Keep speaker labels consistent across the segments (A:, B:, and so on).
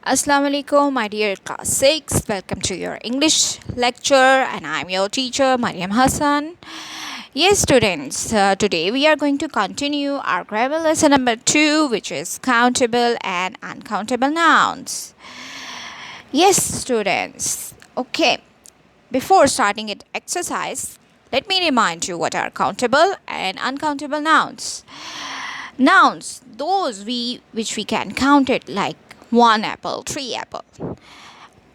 A: Assalamu alaikum, my dear class 6. Welcome to your English lecture, and I'm your teacher, Mariam Hassan. Yes, students, today we are going to continue our grammar lesson number 2, which is countable and uncountable nouns. Yes, students. Okay, before starting it exercise, let me remind you what are countable and uncountable nouns. Nouns, those which we can count it like 1 apple, 3 apple.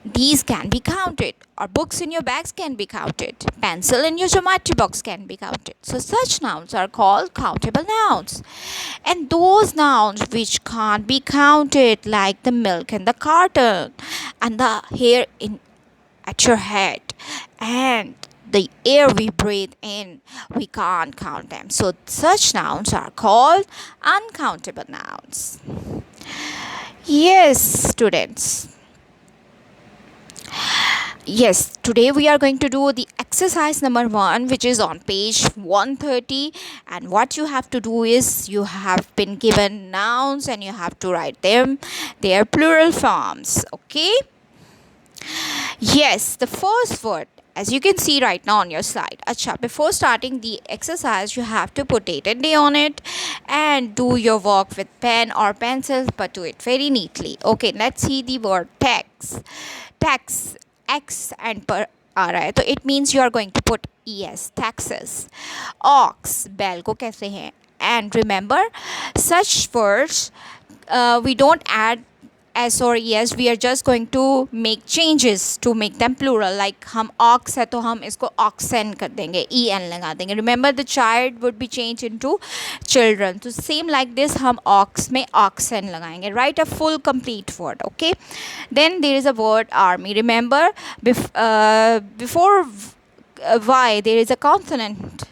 A: These can be counted, or books in your bags can be counted, pencil in your geometry box can be counted. So such nouns are called countable nouns. And those nouns which can't be counted, like the milk in the carton and the hair in at your head and the air we breathe in, we can't count them. So such nouns are called uncountable nouns. Yes, students. Yes, today we are going to do the exercise number 1, which is on page 130. And what you have to do is you have been given nouns and you have to write them, their plural forms. Okay? Yes, the first word, as you can see right now on your slide. Acha, before starting the exercise, you have to put date and day on it and do your work with pen or pencil, but do it very neatly. Okay, let's see the word tax. Tax, X and per आ रहा है, तो it means you are going to put es, taxes. Ox, बैल को कहते हैं. And remember, such words we don't add s or es, we are just going to make changes to make them plural. Like हम ox है तो हम इसको oxen कर देंगे, en लगा देंगे. Remember, the child would be changed into children. So same like this, हम ox में oxen लगाएंगे. Write a full complete word. Okay. Then there is a word army. Remember, before y there is a consonant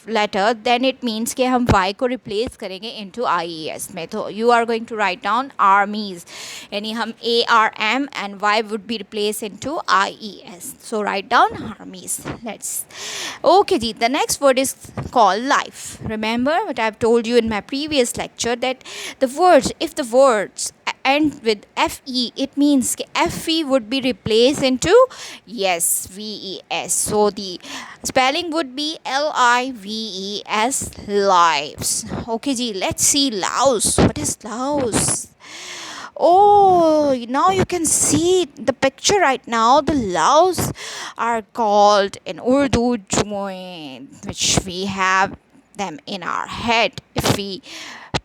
A: letter, then it means कि हम y को replace करेंगे into ies में. तो you are going to write down armies, यानी हम arm and y would be replaced into ies. So write down armies. Let's. Okay ji, the next word is called life. Remember what I've told you in my previous lecture, that the words, if the words end with fe, it means fe would be replaced into yes, ves. So the spelling would be lives, lives. Okay ji, let's see louse. What is louse? Oh, now you can see the picture right now. The louse are called in Urdu jumoin, which we have them in our head if we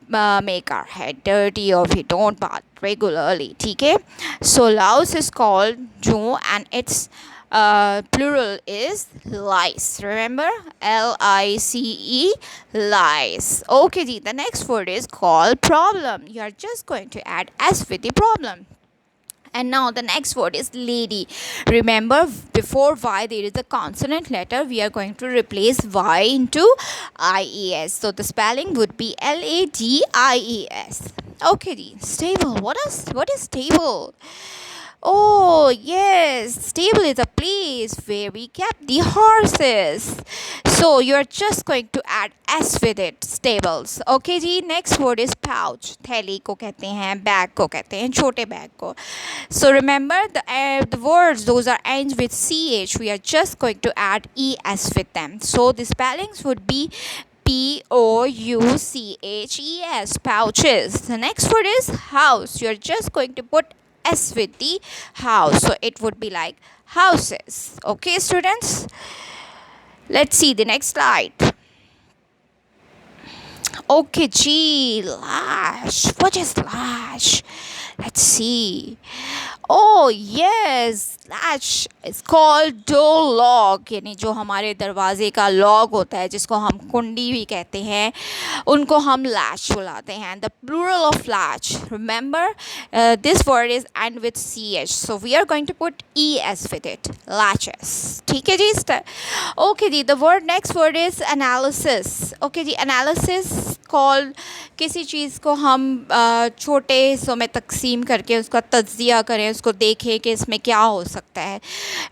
A: make our head dirty or we don't bath regularly. Okay, so louse is called ju and its plural is lice. Remember, lice, lice. Okay ji, the next word is called problem. You are just going to add s with the problem. And now the next word is lady. Remember, before y there is a consonant letter, we are going to replace y into ies. So the spelling would be ladies. Okay, stable. What is stable? Oh yes, stable is a place where we kept the horses. So you're just going to add s with it, stables. Okay ji, next word is pouch. थैली को कहते हैं, bag को कहते हैं, छोटे bag को. So remember the words, those are ends with ch. We are just going to add es with them. So the spellings would be pouches, pouches. The next word is house. You're just going to put s with the house, so it would be like houses. Okay students, let's see the next slide. Okay gee, lash. What is lash? Let's see. Oh yes, latch is called door lock, यानी जो हमारे दरवाजे का lock होता है, जिसको हम कुंडी भी कहते हैं, उनको हम latch बुलाते हैं. The plural of latch, remember, this word is end with ch, so we are going to put es with it, latches. ठीक है जी. Okay ji, the next word is analysis. Okay ji, analysis called किसी चीज़ को हम छोटे हिस्सों में तकसीम करके उसका तज्जिया करें, उसको देखें कि इसमें क्या हो सकता है.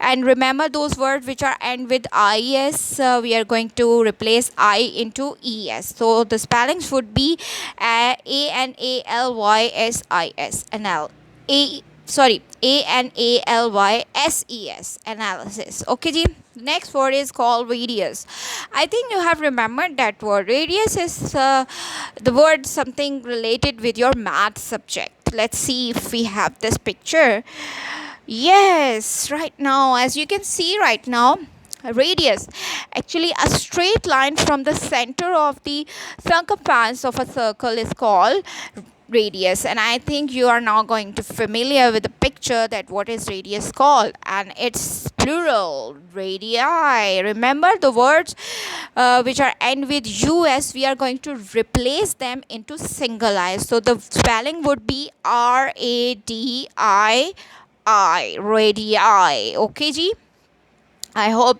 A: And remember those words which are end with is, we are going to replace I into es. So the spellings would be analysis, sorry, analyses, analysis. Okay ji. Next word is called radius. I think you have remembered that word. Radius is the word something related with your math subject. Let's see if we have this picture. Yes, right now, as you can see right now, radius, actually a straight line from the center of the circumference of a circle is called radius. And I think you are now going to familiar with the picture that what is radius called, and it's plural, radii. Remember the words which are end with us, we are going to replace them into single I, so the spelling would be radii, okay ji. I hope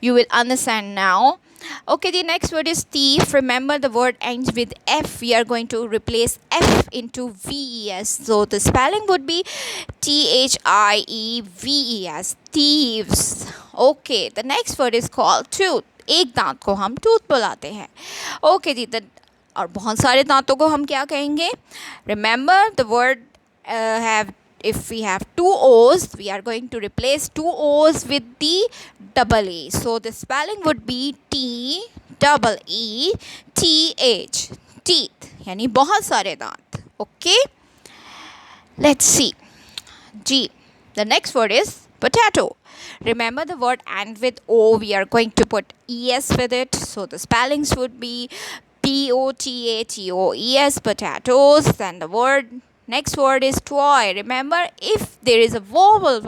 A: you will understand now. Okay, the next word is thief. Remember the word ends with F. We are going to replace F into VES. So the spelling would be THIEVES. Thieves. Okay, the next word is called tooth. एक दांत को हम tooth बुलाते हैं. Okay जी, और बहुत सारे दांतों को हम क्या कहेंगे? Remember the word have, if we have two O's, we are going to replace two O's with the double E. So the spelling would be TEETH. Teeth, यानी बहुत सारे दांत. Okay? Let's see. G. The next word is potato. Remember the word end with O, we are going to put ES with it. So the spellings would be POTATOES, potatoes. Then the word next word is toy. Remember, if there is a vowel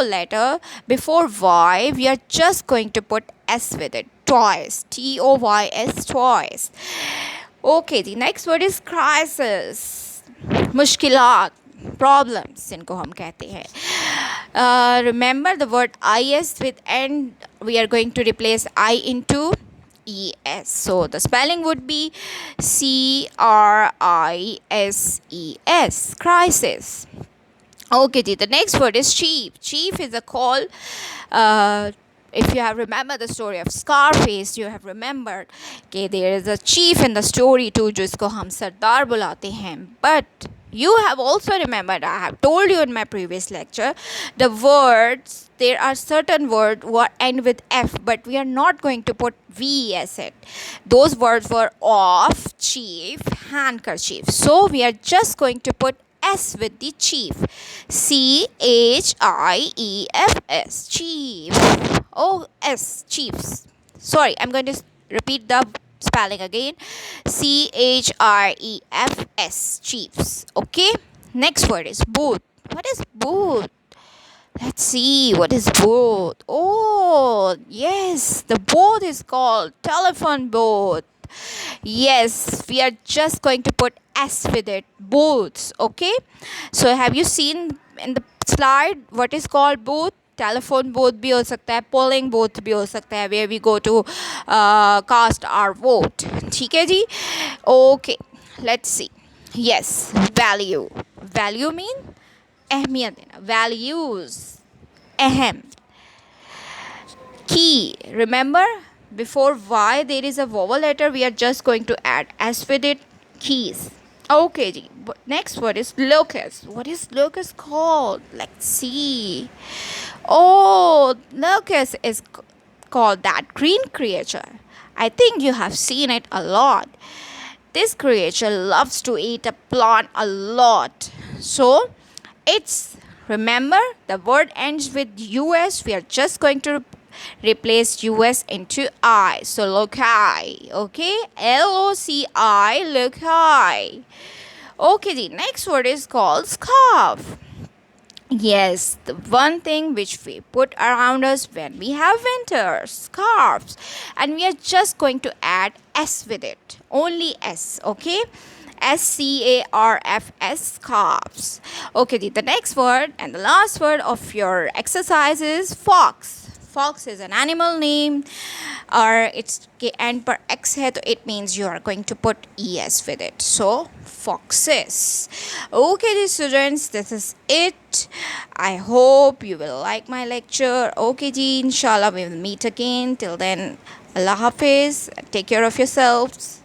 A: letter before Y, we are just going to put S with it. Toys. TOYS, toys. Okay, the next word is crisis. मुश्किलात, problems इनको हम कहते हैं. Remember the word IS with end, we are going to replace I into ES. So the spelling would be CRISES. Crisis. Okay, the next word is chief. Chief is a call. If you have remembered the story of Scarface, you have remembered that there is a chief in the story too, जिसको हम सरदार बुलाते हैं. But you have also remembered, I have told you in my previous lecture, the words, there are certain words that end with F, but we are not going to put VES it. Those words were off, chief, handkerchief. So we are just going to put S with the chief. CHIEFS, chief. Oh, S, chiefs. Sorry, I'm going to repeat the spelling again. CHREFS, chiefs. Okay. Next word is booth. What is booth? Let's see. What is booth? Oh, yes. The booth is called telephone booth. Yes, we are just going to put S with it. Booths. Okay. So have you seen in the slide what is called booth? Telephone booth भी हो सकता है, polling booth भी हो सकता है, where we go to cast our vote. ठीक है जी? Okay, let's see. Yes, value. Value mean अहमियत देना. Values, अहम. Key. Remember, before Y there is a vowel letter, we are just going to add S with it. Keys. Okay ji. Next word is locus. What is locus called? Let's see. Oh, locus is called that green creature. I think you have seen it a lot. This creature loves to eat a plant a lot. So, it's, remember, the word ends with US. We are just going to replace US into I. So, loci. Okay? LOCI, loci. Okay, the next word is called scarf. Yes, the one thing which we put around us when we have winter, scarves. And we are just going to add S with it. Only S, okay? SCARFS, scarves. Okay, the next word and the last word of your exercise is fox. Fox is an animal name, or it's के end पर X है, तो it means you are going to put ES with it. So, foxes. Okay, dear students, this is it. I hope you will like my lecture. Okay, ji, inshallah, we will meet again. Till then, Allah Hafiz. Take care of yourselves.